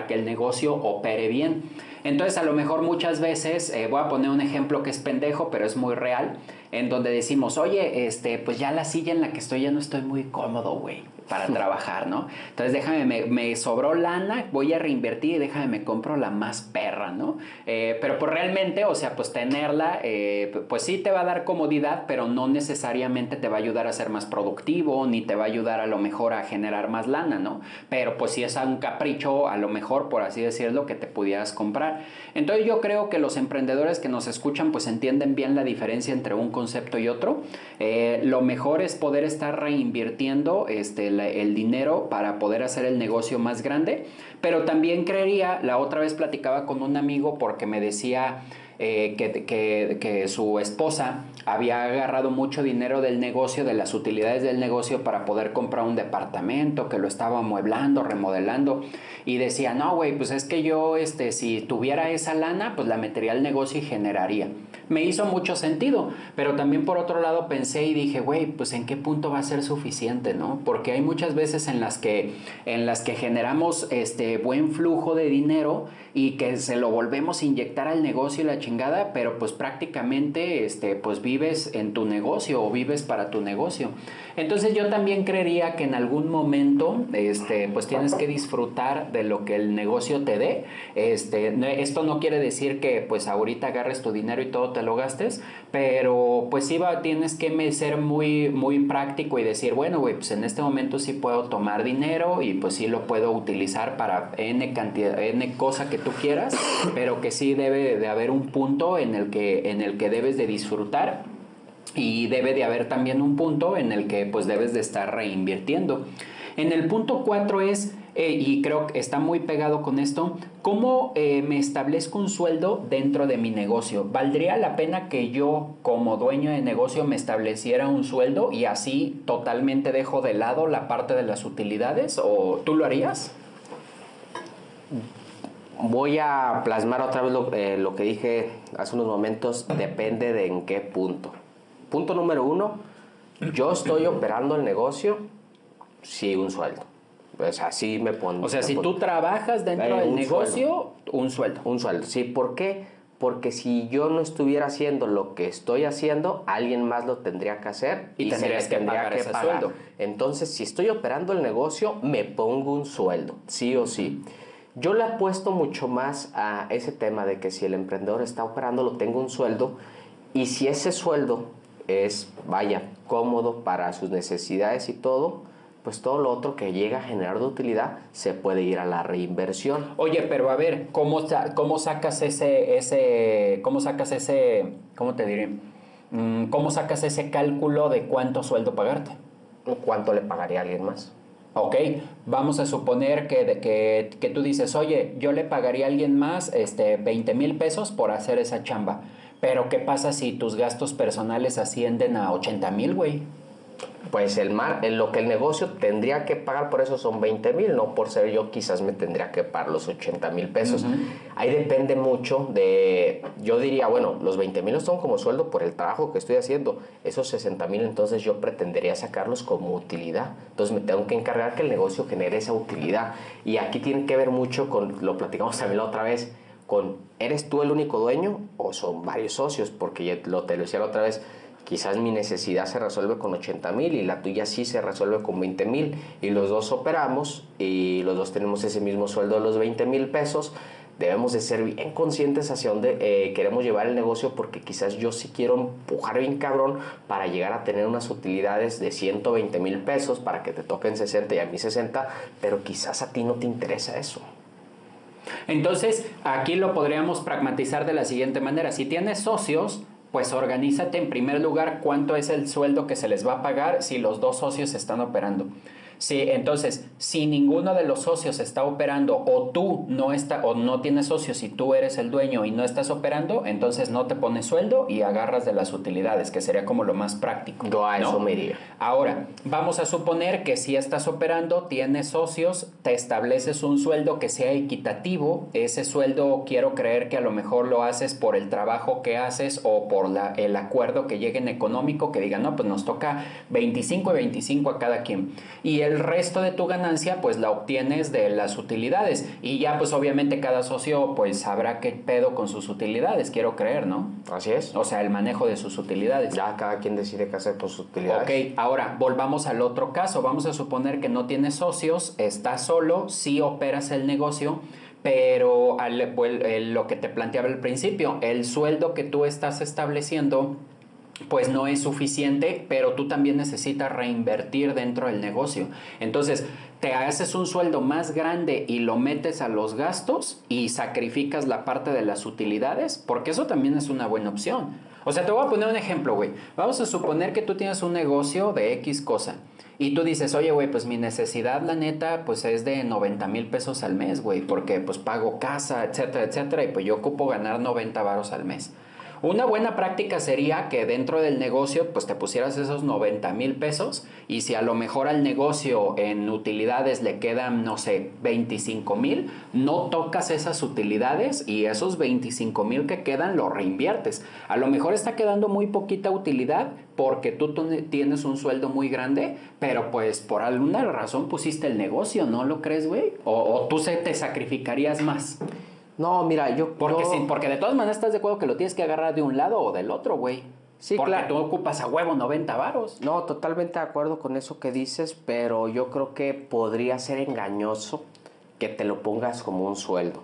el negocio opere bien. Entonces a lo mejor muchas veces, voy a poner un ejemplo que es pendejo, pero es muy real, en donde decimos, oye, pues ya la silla en la que estoy ya no estoy muy cómodo, güey, para trabajar, ¿no? Entonces me sobró lana, voy a reinvertir y me compro la más perra, ¿no? Pero pues realmente, o sea, pues tenerla, pues sí te va a dar comodidad, pero no necesariamente te va a ayudar a ser más productivo, ni te va a ayudar a lo mejor a generar más lana, ¿no? Pero pues sí es un capricho, a lo mejor, por así decirlo, que te pudieras comprar. Entonces yo creo que los emprendedores que nos escuchan pues entienden bien la diferencia entre un concepto y otro. Lo mejor es poder estar reinvirtiendo el dinero para poder hacer el negocio más grande, pero también creería, la otra vez platicaba con un amigo porque me decía que su esposa había agarrado mucho dinero del negocio, de las utilidades del negocio para poder comprar un departamento, que lo estaba amueblando, remodelando, y decía, no güey, pues es que yo si tuviera esa lana pues la metería al negocio y generaría. Me hizo mucho sentido, pero también por otro lado pensé y dije, güey, pues en qué punto va a ser suficiente, ¿no? Porque hay muchas veces en las que generamos buen flujo de dinero y que se lo volvemos a inyectar al negocio y la chingada, pero pues prácticamente pues vives en tu negocio o vives para tu negocio. Entonces yo también creería que en algún momento pues tienes que disfrutar de lo que el negocio te dé. Esto no quiere decir que pues ahorita agarres tu dinero y todo te lo gastes, pero pues sí tienes que ser muy, muy práctico y decir, bueno, güey, pues en este momento sí puedo tomar dinero y pues sí lo puedo utilizar para N cantidad, N cosa que tú quieras, pero que sí debe de haber un punto en el que debes de disfrutar y debe de haber también un punto en el que pues debes de estar reinvirtiendo. En el punto 4 es, y creo que está muy pegado con esto, ¿cómo me establezco un sueldo dentro de mi negocio? ¿Valdría la pena que yo como dueño de negocio me estableciera un sueldo y así totalmente dejo de lado la parte de las utilidades? ¿O tú lo harías? Voy a plasmar otra vez lo que dije hace unos momentos, depende de en qué punto. Punto número 1, yo estoy operando el negocio, sí, un sueldo. Pues así me pongo. O sea, si tú trabajas dentro del negocio, un sueldo. Un sueldo, sí. ¿Por qué? Porque si yo no estuviera haciendo lo que estoy haciendo, alguien más lo tendría que hacer y tendrías que pagar ese sueldo. Entonces, si estoy operando el negocio, me pongo un sueldo, sí o sí. Yo le apuesto mucho más a ese tema de que si el emprendedor está operando, lo tengo un sueldo, y si ese sueldo es, vaya, cómodo para sus necesidades y todo, pues todo lo otro que llega a generar de utilidad se puede ir a la reinversión. Oye, pero a ver, ¿cómo sacas ¿cómo te diré? ¿Cómo sacas ese cálculo de cuánto sueldo pagarte? ¿Cuánto le pagaría a alguien más? Ok, vamos a suponer que tú dices, oye, yo le pagaría a alguien más 20,000 pesos por hacer esa chamba. Pero ¿qué pasa si tus gastos personales ascienden a 80,000, güey? Pues lo que el negocio tendría que pagar por eso son 20,000, no por ser yo quizás me tendría que pagar los 80,000 pesos. Ahí depende mucho yo diría, bueno, los 20,000 son como sueldo por el trabajo que estoy haciendo, esos 60,000 entonces yo pretendería sacarlos como utilidad, entonces me tengo que encargar que el negocio genere esa utilidad. Y aquí tiene que ver mucho con, lo platicamos también la otra vez, ¿eres tú el único dueño o son varios socios? Porque ya te lo decía la otra vez, quizás mi necesidad se resuelve con 80,000 y la tuya sí se resuelve con 20,000 y los dos operamos y los dos tenemos ese mismo sueldo de los 20,000 pesos. Debemos de ser bien conscientes hacia dónde queremos llevar el negocio, porque quizás yo sí quiero empujar bien cabrón para llegar a tener unas utilidades de 120,000 pesos para que te toquen 60 y a mí 60, pero quizás a ti no te interesa eso. Entonces, aquí lo podríamos pragmatizar de la siguiente manera. Si tienes socios, pues organízate en primer lugar cuánto es el sueldo que se les va a pagar si los dos socios están operando. Sí, entonces, si ninguno de los socios está operando o tú no está o no tienes socios y tú eres el dueño y no estás operando, entonces no te pones sueldo y agarras de las utilidades, que sería como lo más práctico. Yo a ¿no? eso me iría. Ahora, vamos a suponer que si estás operando, tienes socios, te estableces un sueldo que sea equitativo. Ese sueldo quiero creer que a lo mejor lo haces por el trabajo que haces o por el acuerdo que lleguen económico, que digan, no, pues nos toca 25 y 25 a cada quien. Y el resto de tu ganancia pues la obtienes de las utilidades. Y ya pues obviamente cada socio pues sabrá qué pedo con sus utilidades, quiero creer, ¿no? Así es. O sea, el manejo de sus utilidades. Ya cada quien decide qué hacer con sus utilidades. Ok, ahora volvamos al otro caso. Vamos a suponer que no tienes socios, estás solo, sí operas el negocio, pero lo que te planteaba al principio, el sueldo que tú estás estableciendo pues no es suficiente, pero tú también necesitas reinvertir dentro del negocio. Entonces, te haces un sueldo más grande y lo metes a los gastos y sacrificas la parte de las utilidades, porque eso también es una buena opción. O sea, te voy a poner un ejemplo, güey. Vamos a suponer que tú tienes un negocio de X cosa y tú dices, oye, güey, pues mi necesidad, la neta, pues es de 90,000 pesos al mes, güey, porque pues pago casa, etcétera, etcétera, y pues yo ocupo ganar 90 varos al mes. Una buena práctica sería que dentro del negocio pues te pusieras esos 90,000 pesos y si a lo mejor al negocio en utilidades le quedan, no sé, 25,000, no tocas esas utilidades y esos 25,000 que quedan lo reinviertes. A lo mejor está quedando muy poquita utilidad porque tú tienes un sueldo muy grande, pero pues por alguna razón pusiste el negocio, ¿no lo crees, güey? O tú te sacrificarías más. No, mira, Porque de todas maneras estás de acuerdo que lo tienes que agarrar de un lado o del otro, güey. Sí, porque claro. tú ocupas a huevo 90 varos. No, totalmente de acuerdo con eso que dices, pero yo creo que podría ser engañoso que te lo pongas como un sueldo.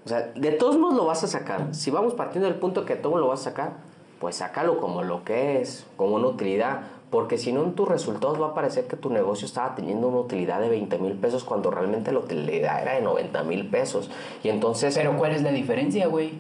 O sea, de todos modos lo vas a sacar. Si vamos partiendo del punto que todo lo vas a sacar, pues sácalo como lo que es, como una utilidad. Porque si no, en tus resultados va a parecer que tu negocio estaba teniendo una utilidad de 20,000 pesos cuando realmente la utilidad era de 90,000 pesos. Y entonces... Pero ¿cuál es la diferencia, güey?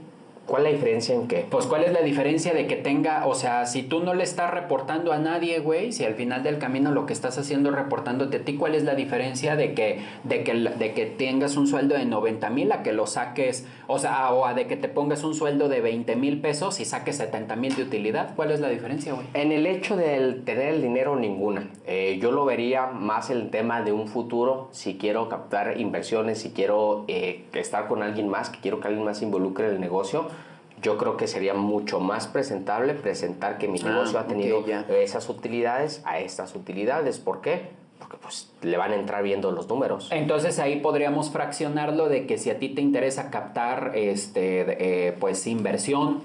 ¿Cuál es la diferencia en qué? Pues ¿cuál es la diferencia de que tenga, o sea, si tú no le estás reportando a nadie, güey, si al final del camino lo que estás haciendo es reportándote a ti, ¿cuál es la diferencia de que tengas un sueldo de 90,000 a que lo saques, o sea, o a de que te pongas un sueldo de 20,000 pesos y saques 70,000 de utilidad? ¿Cuál es la diferencia, güey? En el hecho de tener el dinero, ninguna. Yo lo vería más el tema de un futuro, si quiero captar inversiones, si quiero estar con alguien más, que quiero que alguien más se involucre en el negocio. Yo creo que sería mucho más presentable presentar que mi negocio ha tenido esas utilidades a estas utilidades. ¿Por qué? Porque pues le van a entrar viendo los números. Entonces ahí podríamos fraccionarlo de que si a ti te interesa captar pues inversión,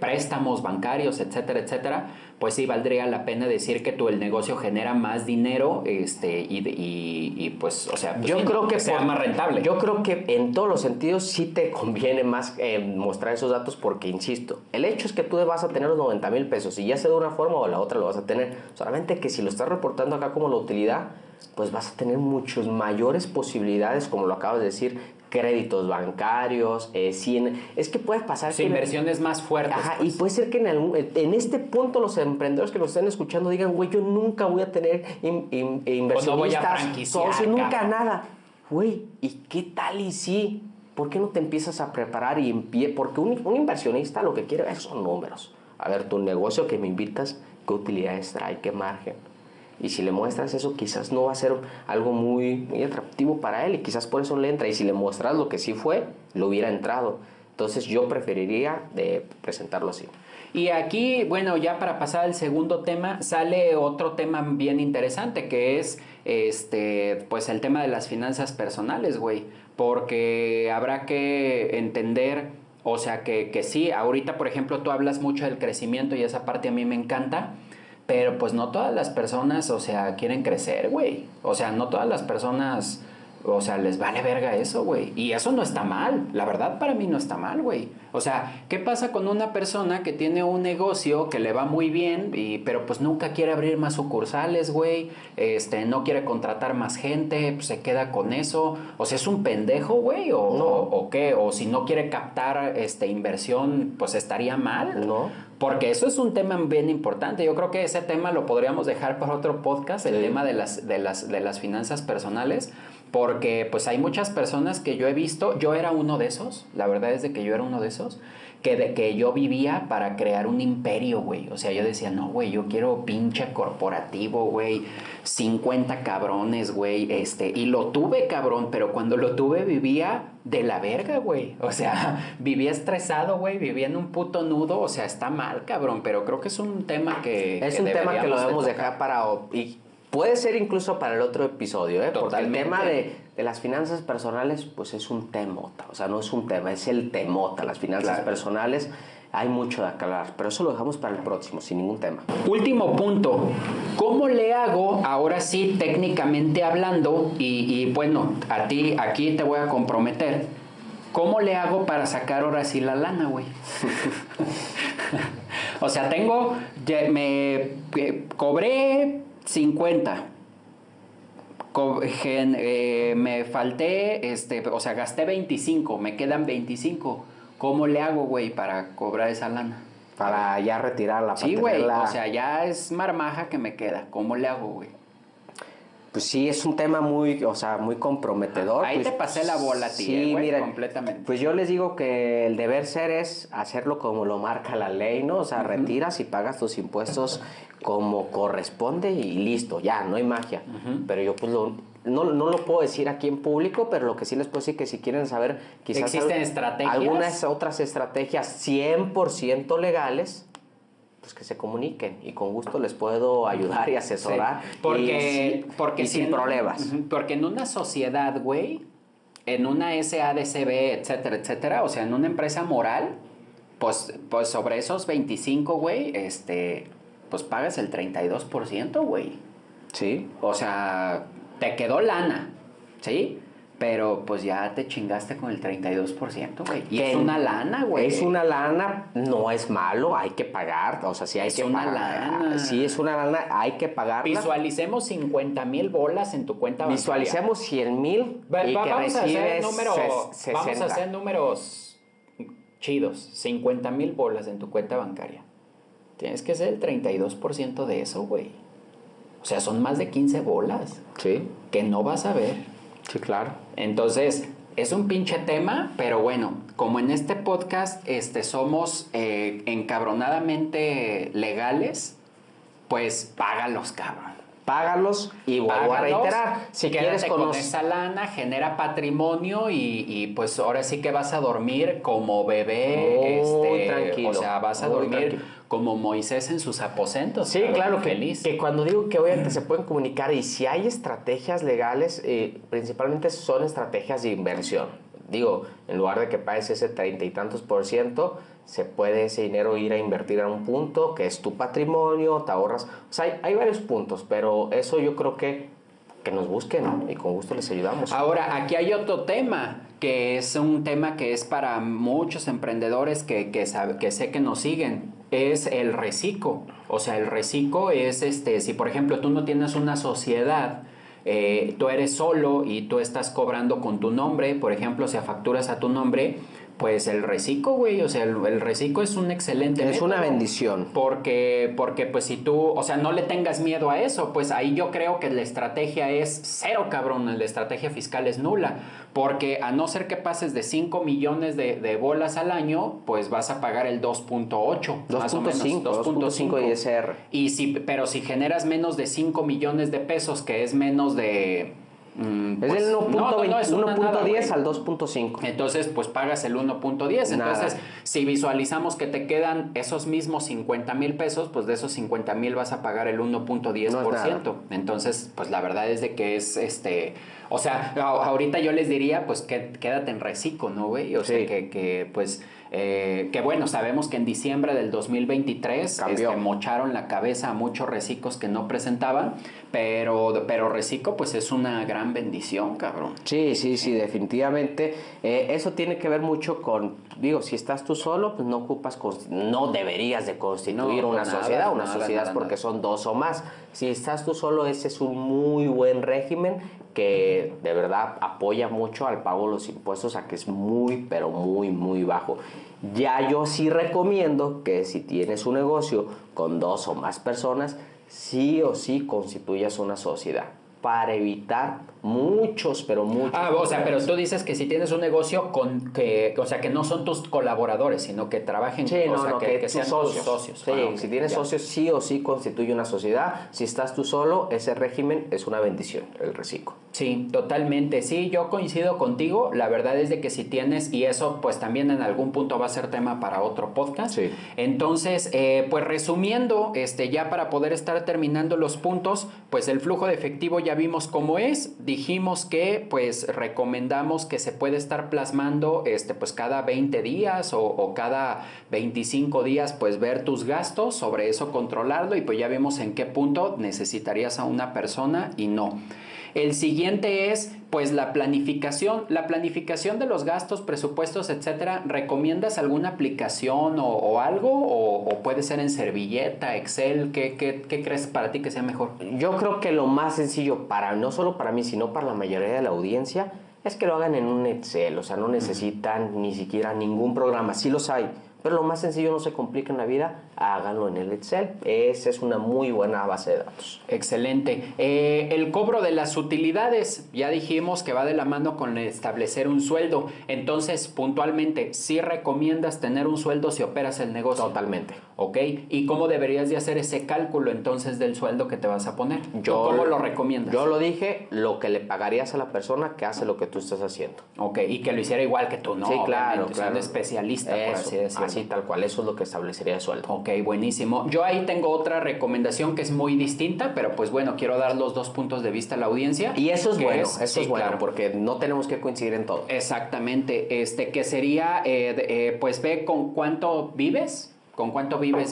préstamos bancarios, etcétera, etcétera, pues sí valdría la pena decir que el negocio genera más dinero y pues, o sea, pues yo creo que sea más rentable. Yo creo que en todos los sentidos sí te conviene más mostrar esos datos porque, insisto, el hecho es que tú vas a tener los 90,000 pesos y ya sea de una forma o de la otra lo vas a tener. Solamente que si lo estás reportando acá como la utilidad, pues vas a tener muchas mayores posibilidades, como lo acabas de decir, créditos bancarios, es que puede pasar que inversiones más fuertes. Ajá, pues. y puede ser que en este punto los emprendedores que nos estén escuchando digan, güey, yo nunca voy a tener inversionistas, no voy a franquiciar, socios, nunca nada. Güey, ¿y qué tal y sí? ¿Por qué no te empiezas a preparar porque un inversionista lo que quiere ver son números? A ver, tu negocio que me invitas, ¿qué utilidades trae? ¿Qué margen? Y si le muestras eso, quizás no va a ser algo muy, muy atractivo para él y quizás por eso le entra. Y si le muestras lo que sí fue, lo hubiera entrado. Entonces yo preferiría presentarlo así. Y aquí, bueno, ya para pasar al segundo tema, sale otro tema bien interesante que es pues el tema de las finanzas personales, güey. Porque habrá que entender, o sea, que sí, ahorita, por ejemplo, tú hablas mucho del crecimiento y esa parte a mí me encanta. Pero pues no todas las personas, o sea, quieren crecer, güey. O sea, no todas las personas O sea, les vale verga eso, güey. Y eso no está mal. La verdad, para mí no está mal, güey. O sea, ¿qué pasa con una persona que tiene un negocio que le va muy bien, pero pues nunca quiere abrir más sucursales, güey? No quiere contratar más gente, pues se queda con eso. O sea, ¿es un pendejo, güey? ¿O qué? O si no quiere captar inversión, pues estaría mal. No. Porque eso es un tema bien importante. Yo creo que ese tema lo podríamos dejar para otro podcast, el tema de las finanzas personales. Porque pues hay muchas personas que yo he visto, yo era uno de esos, la verdad es de que yo era uno de esos, que yo vivía para crear un imperio, güey. O sea, yo decía, no, güey, yo quiero pinche corporativo, güey, 50 cabrones, güey, y lo tuve, cabrón, pero cuando lo tuve vivía de la verga, güey. O sea, vivía estresado, güey, vivía en un puto nudo, o sea, está mal, cabrón, pero creo que es un tema que... Es un tema que lo debemos dejar para... Y puede ser incluso para el otro episodio, ¿eh? Porque el tema de las finanzas personales, pues es un temota. O sea, no es un tema, es el temota. Las finanzas personales, hay mucho de aclarar. Pero eso lo dejamos para el próximo, sin ningún tema. Último punto. ¿Cómo le hago, ahora sí, técnicamente hablando, y bueno, a ti, aquí te voy a comprometer, ¿cómo le hago para sacar ahora sí la lana, güey? O sea, cobré 50. Me falté, o sea, gasté 25, me quedan 25. ¿Cómo le hago, güey, para cobrar esa lana? Para ya retirarla. Sí, güey, o sea, ya es marmaja que me queda. ¿Cómo le hago, güey? Pues sí, es un tema muy, o sea, muy comprometedor. Ahí pues, te pasé la bola a ti, sí, güey, mira, completamente. Pues yo les digo que el deber ser es hacerlo como lo marca la ley, ¿no? O sea, retiras y pagas tus impuestos como corresponde y listo, ya, no hay magia. Pero yo pues no lo puedo decir aquí en público, pero lo que sí les puedo decir que si quieren saber quizás ¿existen estrategias? Algunas otras estrategias 100% legales, pues que se comuniquen y con gusto les puedo ayudar y asesorar. Sí, porque sin problemas. Porque en una sociedad, güey, en una SADCB, etcétera, etcétera, o sea, en una empresa moral, pues sobre esos 25, güey, pues pagas el 32%, güey. Sí. O sea, te quedó lana, ¿sí? Pero pues ya te chingaste con el 32%, güey. Y es una lana, güey. Es una lana, no es malo, hay que pagar. O sea, sí hay que pagar. Es una lana. Sí, es una lana, hay que pagarla. Visualicemos 50,000 bolas en tu cuenta bancaria. Visualicemos 100,000 y que recibes 60. Vamos a hacer números chidos. 50,000 bolas en tu cuenta bancaria. Tienes que ser el 32% de eso, güey. O sea, son más de 15 bolas. Sí. Que no vas a ver. Sí, claro. Entonces, es un pinche tema, pero bueno, como en este podcast somos encabronadamente legales, pues págalos, cabrón. Págalos y vuelvo a reiterar. Si quieres con esa lana, genera patrimonio y pues ahora sí que vas a dormir como bebé. Muy tranquilo. O sea, vas a dormir como Moisés en sus aposentos. Sí, claro, feliz. Que cuando digo que obviamente se pueden comunicar y si hay estrategias legales, principalmente son estrategias de inversión. Digo, en lugar de que pagues ese 30 y tantos %, se puede ese dinero ir a invertir a un punto que es tu patrimonio, te ahorras. O sea, hay varios puntos, pero eso yo creo que nos busquen y con gusto les ayudamos. Ahora, aquí hay otro tema, que es un tema que es para muchos emprendedores que sé que nos siguen, es el reciclo. O sea, el reciclo es, si por ejemplo tú no tienes una sociedad, tú eres solo y tú estás cobrando con tu nombre, por ejemplo, si facturas a tu nombre, pues el reciclo, güey, o sea, el reciclo es un excelente método. Es una bendición. Porque pues si tú, o sea, no le tengas miedo a eso, pues ahí yo creo que la estrategia es cero, cabrón, la estrategia fiscal es nula, porque a no ser que pases de 5 millones de bolas al año, pues vas a pagar el 2.8, más o menos. 2.5 ISR. Pero si generas menos de 5 millones de pesos, que es menos de... es el 1.10 al 2.5. Entonces, pues pagas el 1.10. Entonces, si visualizamos que te quedan esos mismos 50,000 pesos, pues de esos 50,000 vas a pagar el 1.10%. No. Entonces, pues la verdad es de que es o sea, ahorita yo les diría, pues que quédate en reciclo, ¿no, güey? O sea, que pues que bueno, sabemos que en diciembre del 2023 mocharon la cabeza a muchos recicos que no presentaban, pero Reciclo pues es una gran bendición, cabrón. Sí, definitivamente. Eso tiene que ver mucho con, digo, si estás tú solo, pues no deberías de constituir una sociedad. Una sociedad es porque son dos o más. Si estás tú solo, ese es un muy buen régimen que de verdad apoya mucho al pago de los impuestos, a que es muy, pero muy, muy bajo. Ya yo sí recomiendo que si tienes un negocio con dos o más personas, sí o sí constituyas una sociedad para evitar muchos, pero muchos. O sea, pero tú dices que si tienes un negocio que no son tus colaboradores, sino que trabajen, sí, que sean tus socios. Sí, si tienes socios, sí o sí constituye una sociedad. Si estás tú solo, ese régimen es una bendición, el reciclo. Sí, totalmente. Sí, yo coincido contigo. La verdad es de que si tienes, y eso pues también en algún punto va a ser tema para otro podcast. Sí. Entonces, pues resumiendo, ya para poder estar terminando los puntos, pues el flujo de efectivo ya vimos cómo es. Dijimos que pues recomendamos que se puede estar plasmando pues cada 20 días o cada 25 días pues ver tus gastos, sobre eso controlarlo, y pues ya vimos en qué punto necesitarías a una persona y no. El siguiente es pues la planificación de los gastos, presupuestos, etcétera. ¿Recomiendas alguna aplicación o algo? ¿O puede ser en servilleta, Excel? ¿Qué crees para ti que sea mejor? Yo creo que lo más sencillo, no solo para mí, sino para la mayoría de la audiencia, es que lo hagan en un Excel. O sea, no necesitan ni siquiera ningún programa. Sí los hay, pero lo más sencillo, no se complica en la vida, háganlo en el Excel. Esa es una muy buena base de datos. Excelente. El cobro de las utilidades, ya dijimos que va de la mano con establecer un sueldo. Entonces, puntualmente, ¿sí recomiendas tener un sueldo si operas el negocio? Totalmente. ¿Ok? ¿Y cómo deberías de hacer ese cálculo entonces del sueldo que te vas a poner? ¿Cómo lo recomiendas? Yo lo dije, lo que le pagarías a la persona que hace lo que tú estás haciendo. Ok, y que lo hiciera igual que tú, ¿no? Sí, claro. Un especialista, por así decirlo. Así tal cual, eso es lo que establecería el sueldo. Ok, buenísimo. Yo ahí tengo otra recomendación que es muy distinta, pero pues bueno, quiero dar los dos puntos de vista a la audiencia. Y eso es bueno, claro, porque no tenemos que coincidir en todo. Exactamente, que sería, pues ve con cuánto vives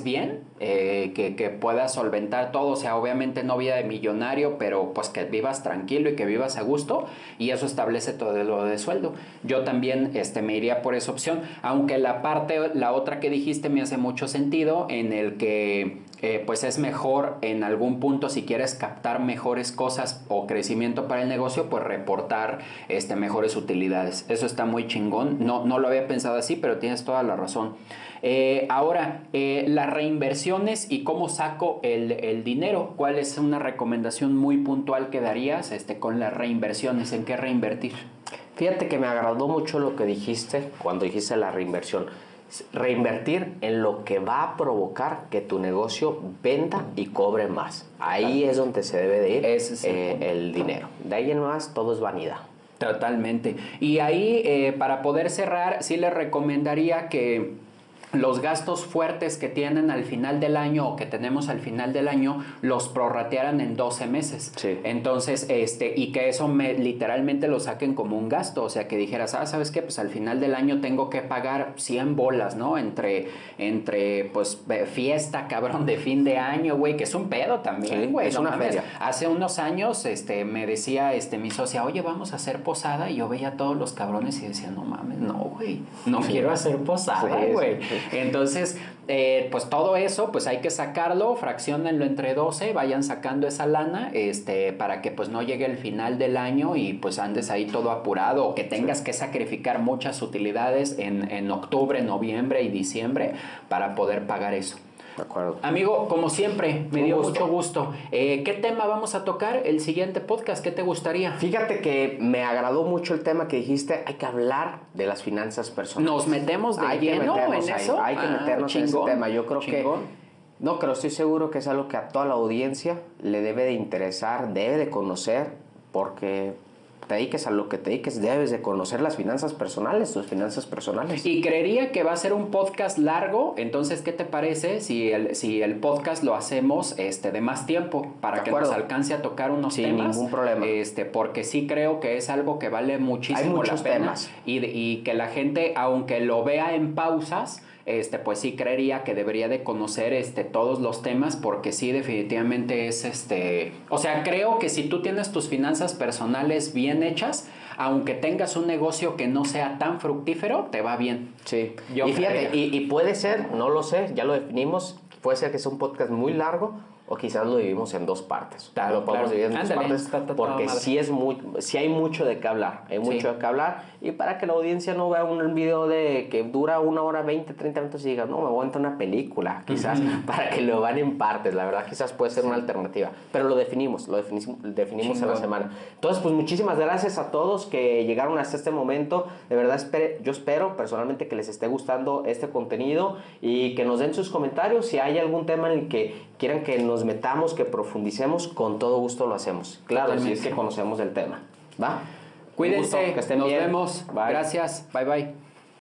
bien, que puedas solventar todo. O sea, obviamente no vida de millonario, pero pues que vivas tranquilo y que vivas a gusto, y eso establece todo lo de sueldo. Yo también me iría por esa opción, aunque la otra que dijiste me hace mucho sentido, en el que pues es mejor en algún punto, si quieres captar mejores cosas o crecimiento para el negocio, pues reportar mejores utilidades. Eso está muy chingón. No lo había pensado así, pero tienes toda la razón. Ahora, las reinversiones y cómo saco el dinero. ¿Cuál es una recomendación muy puntual que darías con las reinversiones? ¿En qué reinvertir? Fíjate que me agradó mucho lo que dijiste cuando dijiste la reinversión. Reinvertir en lo que va a provocar que tu negocio venda y cobre más. Ahí es donde se debe de ir el dinero. De ahí en más, todo es vanidad. Totalmente. Y ahí, para poder cerrar, sí les recomendaría que los gastos fuertes que tienen al final del año o que tenemos al final del año los prorratearan en 12 meses. Sí. Entonces, y que eso literalmente lo saquen como un gasto. O sea, que dijeras, ¿sabes qué? Pues al final del año tengo que pagar 100 bolas, ¿no? Entre pues fiesta, cabrón, de fin de año, güey, que es un pedo también, güey. Sí, es una feria. Hace unos años, me decía mi socia, oye, vamos a hacer posada, y yo veía a todos los cabrones y decía, no mames, no, güey, no quiero hacer posada, güey. Entonces, pues todo eso, pues hay que sacarlo, fracciónenlo entre 12, vayan sacando esa lana, para que pues no llegue el final del año y pues andes ahí todo apurado, o que tengas que sacrificar muchas utilidades en octubre, noviembre y diciembre para poder pagar eso. De acuerdo. Amigo, como siempre, me dio mucho gusto. ¿Qué tema vamos a tocar el siguiente podcast? ¿Qué te gustaría? Fíjate que me agradó mucho el tema que dijiste. Hay que hablar de las finanzas personales. ¿Nos metemos de lleno en eso? Hay que meternos en ese tema. Yo creo que... No, pero estoy seguro que es algo que a toda la audiencia le debe de interesar, debe de conocer, porque te dediques a lo que te dediques, debes de conocer las finanzas personales, tus finanzas personales. Y creería que va a ser un podcast largo, entonces, ¿qué te parece si el podcast lo hacemos de más tiempo para que nos alcance a tocar unos temas? Sin ningún problema. Porque sí creo que es algo que vale muchísimo la pena. Temas. Y que la gente, aunque lo vea en pausas, pues sí creería que debería de conocer todos los temas, porque sí definitivamente es o sea, creo que si tú tienes tus finanzas personales bien hechas, aunque tengas un negocio que no sea tan fructífero, te va bien. Sí. Y fíjate, y puede ser, no lo sé, ya lo definimos, puede ser que sea un podcast muy largo, o quizás lo dividimos en 2 partes. Claro, lo podemos dividir en 2 partes porque sí hay mucho de qué hablar. Hay mucho de qué hablar. Y para que la audiencia no vea un video que dura 1 hora 20, 30 minutos y diga, no, me aguanta una película. Quizás para que lo vean en partes. La verdad, quizás puede ser una alternativa. Pero lo definimos en la semana. Entonces, pues muchísimas gracias a todos que llegaron hasta este momento. De verdad, yo espero personalmente que les esté gustando este contenido y que nos den sus comentarios. Si hay algún tema en el que quieran que nos metamos, que profundicemos, con todo gusto lo hacemos. Claro, Totalmente. si es que conocemos del tema. ¿Va? Cuídense, que estén nos bien. vemos. Bye. Gracias, bye bye.